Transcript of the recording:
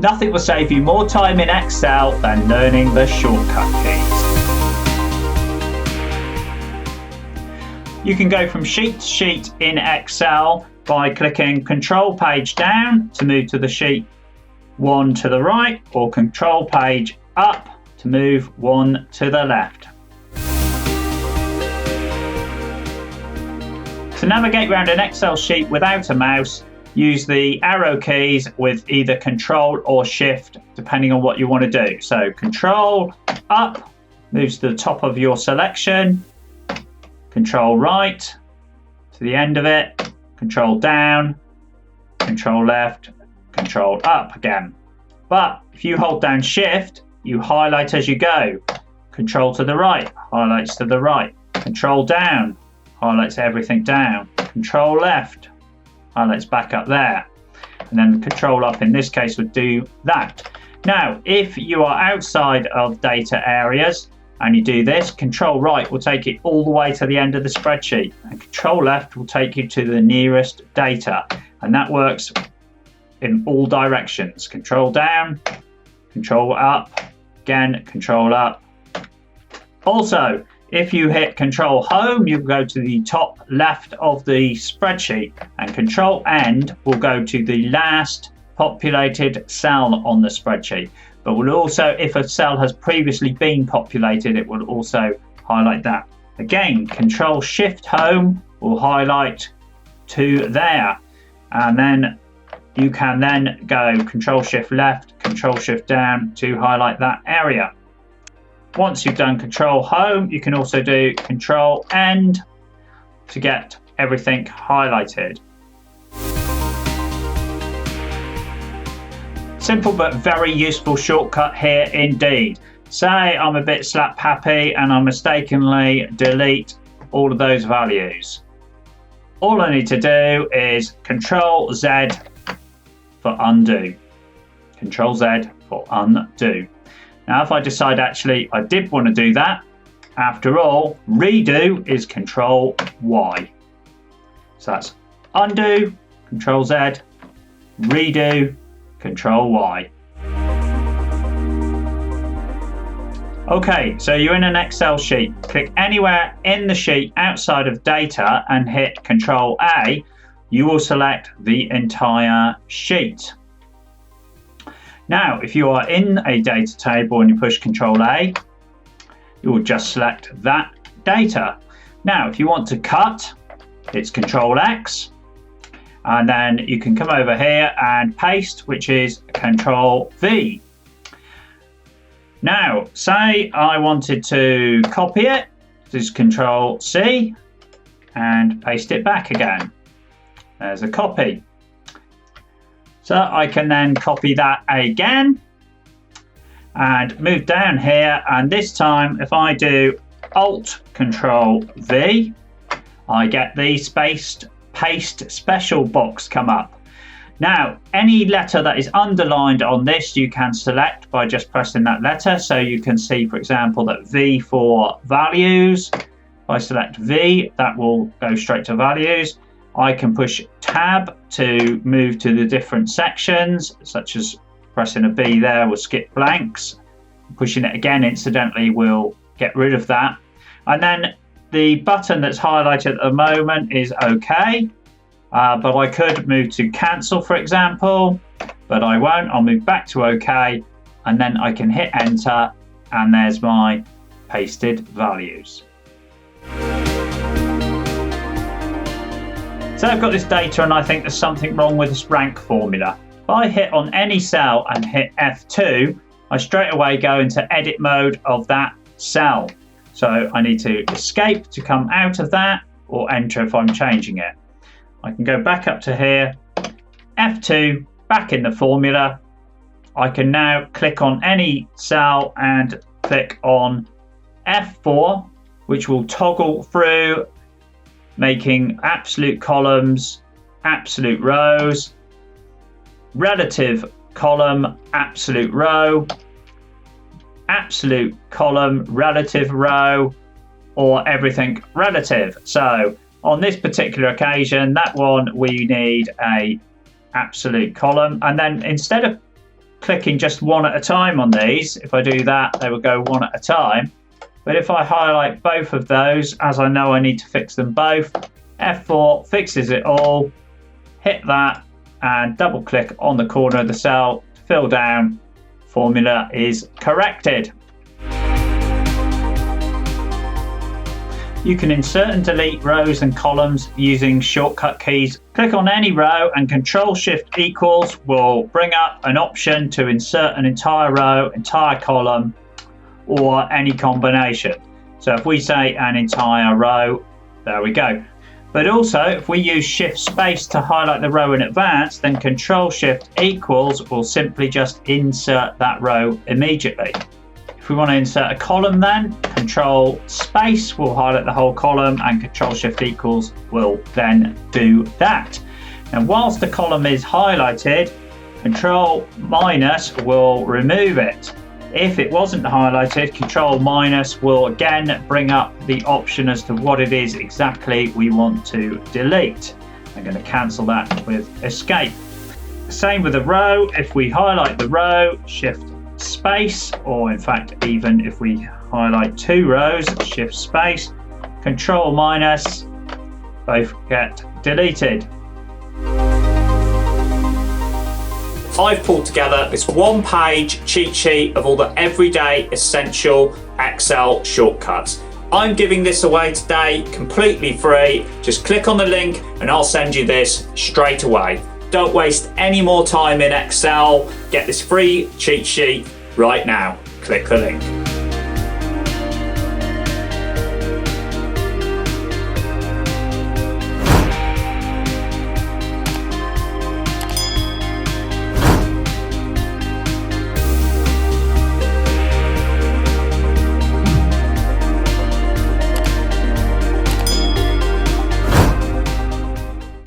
Nothing will save you more time in Excel than learning the shortcut keys. You can go from sheet to sheet in Excel by clicking Control Page down to move to the sheet one to the right, or Control Page up to move one to the left. To navigate around an Excel sheet without a mouse, use the arrow keys with either Control or Shift, depending on what you want to do. So Control up moves to the top of your selection, Control right to the end of it, Control down, Control left, Control up again. But if you hold down Shift, you highlight as you go. Control to the right, highlights to the right. Control down, highlights everything down. Control left, highlights back up there. And then Control up in this case would do that. Now, if you are outside of data areas and you do this, Control right will take it all the way to the end of the spreadsheet, and Control left will take you to the nearest data. And that works in all directions. Control down, Control up, again, Control up. Also, if you hit Control Home, you'll go to the top left of the spreadsheet, and Control End will go to the last populated cell on the spreadsheet. But will also, if a cell has previously been populated, it will also highlight that. Again, Control Shift Home will highlight to there, and then you can then go Control Shift Left, Control Shift Down to highlight that area. Once you've done Control Home, you can also do Control End to get everything highlighted. Simple but very useful shortcut here indeed. Say I'm a bit slap happy and I mistakenly delete all of those values. All I need to do is Control Z for undo. Control Z for undo. Now if I decide actually I did want to do that, after all, redo is Control Y. So that's undo, Control Z, redo, Control Y. Okay, so you're in an Excel sheet. Click anywhere in the sheet outside of data and hit Control A. You will select the entire sheet. Now, if you are in a data table and you push Control A, you will just select that data. Now, if you want to cut, it's Control X, and then you can come over here and paste, which is Control V. Now, say I wanted to copy it, this is Control C, and paste it back again. There's a copy. So I can then copy that again and move down here, and this time if I do Alt Control V, I get the spaced paste special box come up. Now, any letter that is underlined on this you can select by just pressing that letter. So you can see, for example, that V for values. If I select V, that will go straight to values. I can push Tab to move to the different sections, such as pressing a B there will skip blanks. Pushing it again, incidentally, will get rid of that. And then the button that's highlighted at the moment is OK. But I could move to cancel, for example, but I won't. I'll move back to OK, and then I can hit enter, and there's my pasted values. So I've got this data and I think there's something wrong with this rank formula. If I hit on any cell and hit F2, I straight away go into edit mode of that cell. So I need to escape to come out of that, or enter if I'm changing it. I can go back up to here, F2, back in the formula. I can now click on any cell and click on F4, which will toggle through, making absolute columns, absolute rows, relative column, absolute row, absolute column, relative row, or everything relative. So on this particular occasion, that one we need a absolute column, and then instead of clicking just one at a time on these. If I do that, they will go one at a time. But if I highlight both of those, as I know I need to fix them both, F4 fixes it all, hit that and double click on the corner of the cell to fill down. Formula is corrected. You can insert and delete rows and columns using shortcut keys. Click on any row and Control-Shift-Equals will bring up an option to insert an entire row, entire column, or any combination. So if we say an entire row, there we go. But also, if we use Shift-Space to highlight the row in advance, then Control-Shift-Equals will simply just insert that row immediately. If we want to insert a column, then Control-Space will highlight the whole column and Control-Shift-Equals will then do that. Now, whilst the column is highlighted, Control- will remove it. If it wasn't highlighted, Control- will again bring up the option as to what it is exactly we want to delete. I'm going to cancel that with Escape. Same with the row. If we highlight the row, Shift-Space, or in fact, even if we highlight two rows, Shift-Space, Control-, both get deleted. I've pulled together this one-page cheat sheet of all the everyday essential Excel shortcuts. I'm giving this away today completely free. Just click on the link and I'll send you this straight away. Don't waste any more time in Excel. Get this free cheat sheet right now. Click the link.